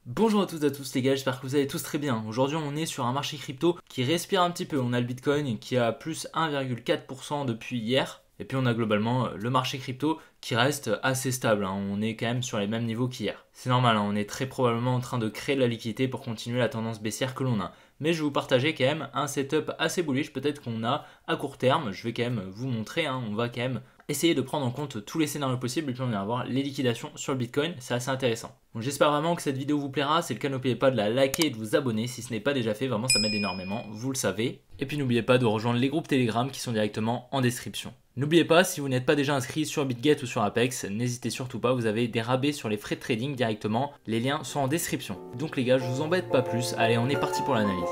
Bonjour à toutes et à tous les gars, j'espère que vous allez tous très bien. Aujourd'hui on est sur un marché crypto qui respire un petit peu. On a le Bitcoin qui a plus 1,4% depuis hier. Et puis on a globalement le marché crypto qui reste assez stable, hein. On est quand même sur les mêmes niveaux qu'hier. C'est normal, hein. On est très probablement en train de créer de la liquidité pour continuer la tendance baissière que l'on a. Mais je vais vous partager quand même un setup assez bullish, peut-être qu'on a à court terme. Je vais quand même vous montrer, hein. On va quand même essayer de prendre en compte tous les scénarios possibles et puis on va voir les liquidations sur le Bitcoin, c'est assez intéressant. Donc j'espère vraiment que cette vidéo vous plaira, c'est le cas, n'oubliez pas de la liker et de vous abonner si ce n'est pas déjà fait, vraiment ça m'aide énormément, vous le savez. Et puis n'oubliez pas de rejoindre les groupes Telegram qui sont directement en description. N'oubliez pas, si vous n'êtes pas déjà inscrit sur BitGet ou sur Apex, n'hésitez surtout pas, vous avez des rabais sur les frais de trading directement, les liens sont en description. Donc les gars, je vous embête pas plus, allez on est parti pour l'analyse.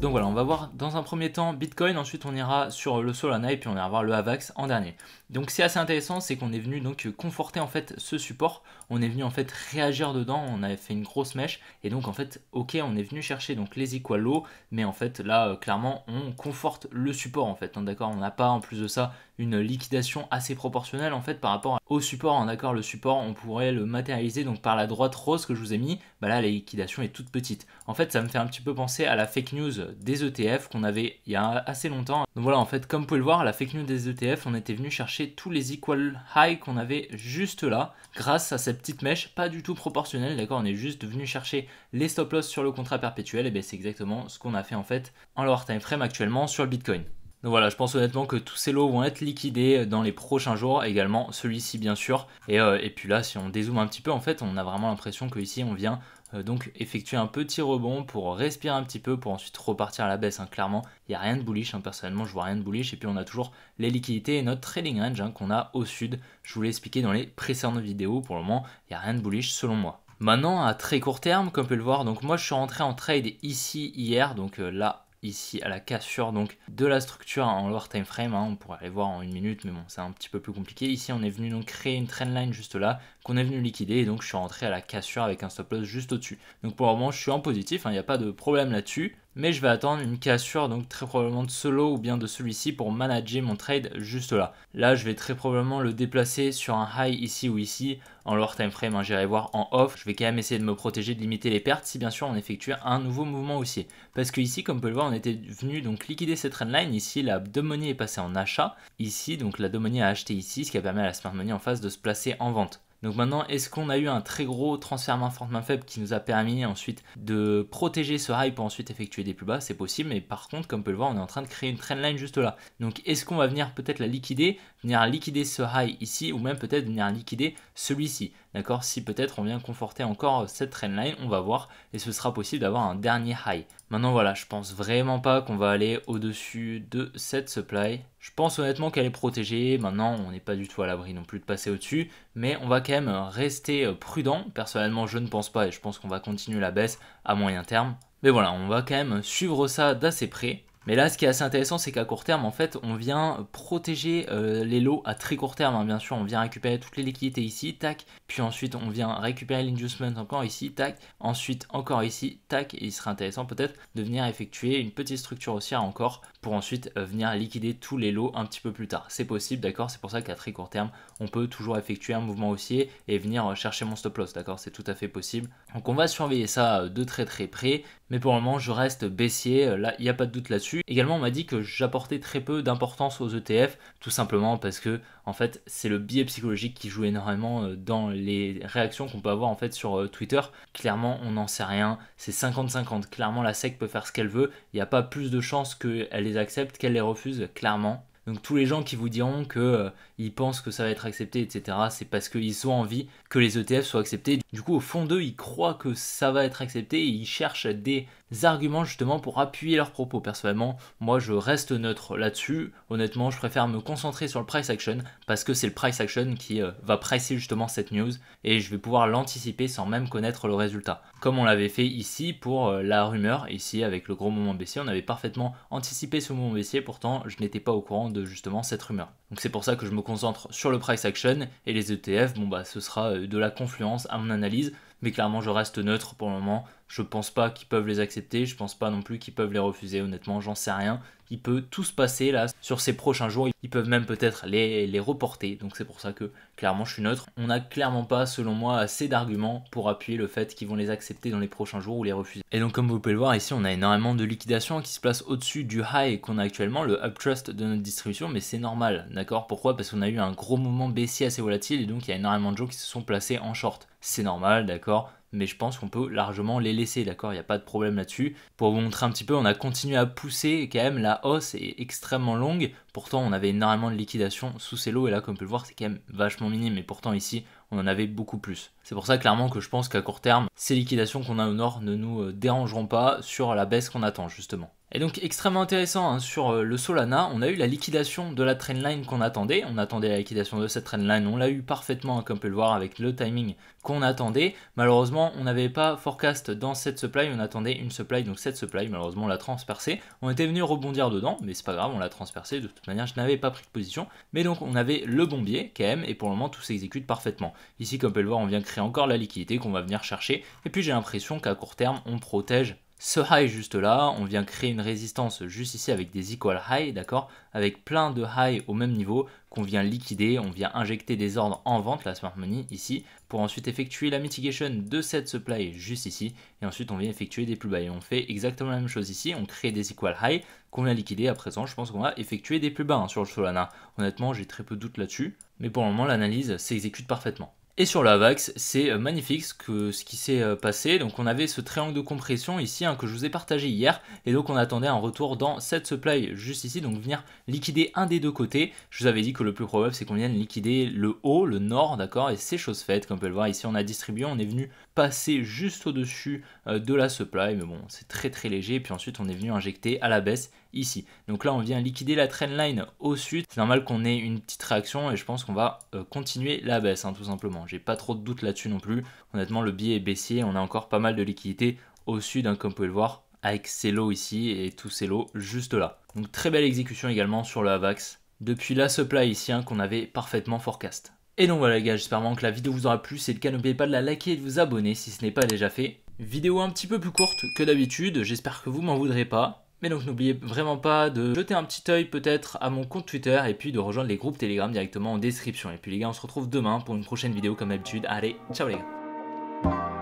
Donc voilà, on va voir dans un premier temps Bitcoin, ensuite on ira sur le Solana et puis on ira voir le Avax en dernier. Donc c'est assez intéressant, c'est qu'on est venu donc conforter en fait ce support, on est venu en fait réagir dedans, on avait fait une grosse mèche et donc en fait ok on est venu chercher donc les equal low, mais en fait là clairement on conforte le support en fait, hein, d'accord, on n'a pas en plus de ça une liquidation assez proportionnelle en fait par rapport au support, hein, d'accord, le support on pourrait le matérialiser donc par la droite rose que je vous ai mis, bah là la liquidation est toute petite. En fait ça me fait un petit peu penser à la fake news des ETF qu'on avait il y a assez longtemps. Donc voilà, en fait, comme vous pouvez le voir, la fake news des ETF, on était venu chercher tous les equal high qu'on avait juste là, grâce à cette petite mèche pas du tout proportionnelle, d'accord, on est juste venu chercher les stop loss sur le contrat perpétuel, et bien c'est exactement ce qu'on a fait en fait en lower time frame actuellement sur le Bitcoin. Donc voilà, je pense honnêtement que tous ces lots vont être liquidés dans les prochains jours, également celui-ci bien sûr. Et puis là, si on dézoome un petit peu, en fait, on a vraiment l'impression qu'ici on vient donc effectuer un petit rebond pour respirer un petit peu, pour ensuite repartir à la baisse, hein. Clairement, il n'y a rien de bullish, hein. Personnellement je vois rien de bullish. Et puis on a toujours les liquidités et notre trading range, hein, qu'on a au sud. Je vous l'ai expliqué dans les précédentes vidéos, pour le moment, il n'y a rien de bullish selon moi. Maintenant, à très court terme, comme vous pouvez le voir, donc moi je suis rentré en trade ici hier, donc là ici à la cassure donc de la structure en lower time frame, hein, on pourrait aller voir en une minute, mais bon c'est un petit peu plus compliqué. Ici on est venu donc créer une trendline juste là qu'on est venu liquider, et donc je suis rentré à la cassure avec un stop loss juste au dessus. Donc pour le moment je suis en positif, il n'y a pas de problème là-dessus, mais je vais attendre une cassure donc très probablement de ce lot ou bien de celui-ci pour manager mon trade juste là. Là je vais très probablement le déplacer sur un high ici ou ici en lower time frame, hein, j'irai voir en off. Je vais quand même essayer de me protéger, de limiter les pertes si bien sûr on effectue un nouveau mouvement haussier, parce que ici comme vous pouvez le voir on était venu donc liquider cette trendline. Ici la dumb money est passée en achat, ici donc la dumb money a acheté ici, ce qui a permis à la smart money en face de se placer en vente. Donc maintenant, est-ce qu'on a eu un très gros transfert main forte main faible qui nous a permis ensuite de protéger ce high pour ensuite effectuer des plus bas? C'est possible, mais par contre, comme vous pouvez le voir, on est en train de créer une trendline juste là. Donc est-ce qu'on va venir peut-être la liquider, venir liquider ce high ici, ou même peut-être venir liquider celui-ci? D'accord, si peut-être on vient conforter encore cette trendline, on va voir, et ce sera possible d'avoir un dernier high. Maintenant voilà, je pense vraiment pas qu'on va aller au-dessus de cette supply. Je pense honnêtement qu'elle est protégée. Maintenant, on n'est pas du tout à l'abri non plus de passer au-dessus, mais on va quand même rester prudent. Personnellement, je ne pense pas, et je pense qu'on va continuer la baisse à moyen terme. Mais voilà, on va quand même suivre ça d'assez près. Mais là, ce qui est assez intéressant, c'est qu'à court terme, en fait, on vient protéger les lots à très court terme, hein. Bien sûr, on vient récupérer toutes les liquidités ici, tac. Puis ensuite, on vient récupérer l'inducement encore ici, tac. Ensuite, encore ici, tac. Et il serait intéressant peut-être de venir effectuer une petite structure haussière encore pour ensuite venir liquider tous les lots un petit peu plus tard. C'est possible, d'accord. C'est pour ça qu'à très court terme, on peut toujours effectuer un mouvement haussier et venir chercher mon stop loss, d'accord. C'est tout à fait possible. Donc on va surveiller ça de très très près. Mais pour le moment, je reste baissier. Là, il n'y a pas de doute là-dessus. Également, on m'a dit que j'apportais très peu d'importance aux ETF, tout simplement parce que, en fait, c'est le biais psychologique qui joue énormément dans les réactions qu'on peut avoir en fait sur Twitter. Clairement, on n'en sait rien. C'est 50-50. Clairement, la SEC peut faire ce qu'elle veut. Il n'y a pas plus de chances qu'elle les accepte qu'elle les refuse, clairement. Donc tous les gens qui vous diront que ils pensent que ça va être accepté, etc., c'est parce qu'ils ont envie que les ETF soient acceptés. Du coup, au fond d'eux, ils croient que ça va être accepté et ils cherchent des arguments justement pour appuyer leurs propos. Personnellement, moi je reste neutre là-dessus. Honnêtement, je préfère me concentrer sur le price action parce que c'est le price action qui va pricer justement cette news et je vais pouvoir l'anticiper sans même connaître le résultat. Comme on l'avait fait ici pour la rumeur, ici avec le gros mouvement baissier, on avait parfaitement anticipé ce mouvement baissier, pourtant je n'étais pas au courant de justement cette rumeur. Donc c'est pour ça que je me concentre sur le price action et les ETF, bon bah ce sera de la confluence à mon analyse. Mais clairement, je reste neutre pour le moment. Je pense pas qu'ils peuvent les accepter. Je pense pas non plus qu'ils peuvent les refuser. Honnêtement, j'en sais rien. il peut tout se passer là sur ces prochains jours. Ils peuvent même peut-être les reporter. Donc c'est pour ça que clairement je suis neutre. On n'a clairement pas selon moi assez d'arguments pour appuyer le fait qu'ils vont les accepter dans les prochains jours ou les refuser. Et donc comme vous pouvez le voir ici, on a énormément de liquidations qui se placent au-dessus du high qu'on a actuellement, le uptrust de notre distribution, mais c'est normal, d'accord? Pourquoi? Parce qu'on a eu un gros mouvement baissier assez volatile et donc il y a énormément de gens qui se sont placés en short. C'est normal, d'accord? Mais je pense qu'on peut largement les laisser, d'accord? Il n'y a pas de problème là-dessus. Pour vous montrer un petit peu, on a continué à pousser quand même, la hausse est extrêmement longue. Pourtant, on avait énormément de liquidations sous ces lots et là, comme on peut le voir, c'est quand même vachement minime. Et pourtant, ici, on en avait beaucoup plus. C'est pour ça clairement que je pense qu'à court terme, ces liquidations qu'on a au nord ne nous dérangeront pas sur la baisse qu'on attend justement. Et donc extrêmement intéressant hein, sur le Solana, on a eu la liquidation de la trendline qu'on attendait. On attendait la liquidation de cette trendline, on l'a eu parfaitement hein, comme on peut le voir avec le timing qu'on attendait. Malheureusement, on n'avait pas forecast dans cette supply, on attendait une supply, donc cette supply, malheureusement on l'a transpercée. On était venu rebondir dedans, mais c'est pas grave, on l'a transpercée. De toute manière, je n'avais pas pris de position. Mais donc on avait le bon biais quand même, et pour le moment tout s'exécute parfaitement. Ici, comme on peut le voir, on vient créer encore la liquidité qu'on va venir chercher. Et puis j'ai l'impression qu'à court terme, on protège ce high juste là, on vient créer une résistance juste ici avec des equal high, d'accord, avec plein de high au même niveau qu'on vient liquider, on vient injecter des ordres en vente, la smart money ici, pour ensuite effectuer la mitigation de cette supply juste ici, et ensuite on vient effectuer des plus bas. Et on fait exactement la même chose ici, on crée des equal high qu'on vient liquider. À présent, je pense qu'on va effectuer des plus bas hein, sur le Solana. Honnêtement, j'ai très peu de doute là-dessus, mais pour le moment, l'analyse s'exécute parfaitement. Et sur le AVAX, c'est magnifique ce qui s'est passé. Donc on avait ce triangle de compression ici hein, que je vous ai partagé hier. Et donc on attendait un retour dans cette supply juste ici. Donc venir liquider un des deux côtés. Je vous avais dit que le plus probable c'est qu'on vienne liquider le haut, le nord, d'accord. Et c'est chose faite. Comme on peut le voir ici, on a distribué. On est venu passer juste au-dessus de la supply. Mais bon, c'est très léger. Et puis ensuite on est venu injecter à la baisse ici. Donc là on vient liquider la trendline au sud. C'est normal qu'on ait une petite réaction et je pense qu'on va continuer la baisse hein, tout simplement. J'ai pas trop de doute là-dessus non plus. Honnêtement, le biais est baissier. On a encore pas mal de liquidités au sud, hein, comme vous pouvez le voir, avec ces lots ici et tous ces lots juste là. Donc très belle exécution également sur le AVAX depuis la supply ici hein, qu'on avait parfaitement forecast. Et donc voilà les gars, j'espère vraiment que la vidéo vous aura plu. Si c'est le cas, n'oubliez pas de la liker et de vous abonner si ce n'est pas déjà fait. Vidéo un petit peu plus courte que d'habitude. J'espère que vous m'en voudrez pas. Mais donc n'oubliez vraiment pas de jeter un petit œil peut-être à mon compte Twitter et puis de rejoindre les groupes Telegram directement en description. Et puis les gars, on se retrouve demain pour une prochaine vidéo comme d'habitude. Allez, ciao les gars.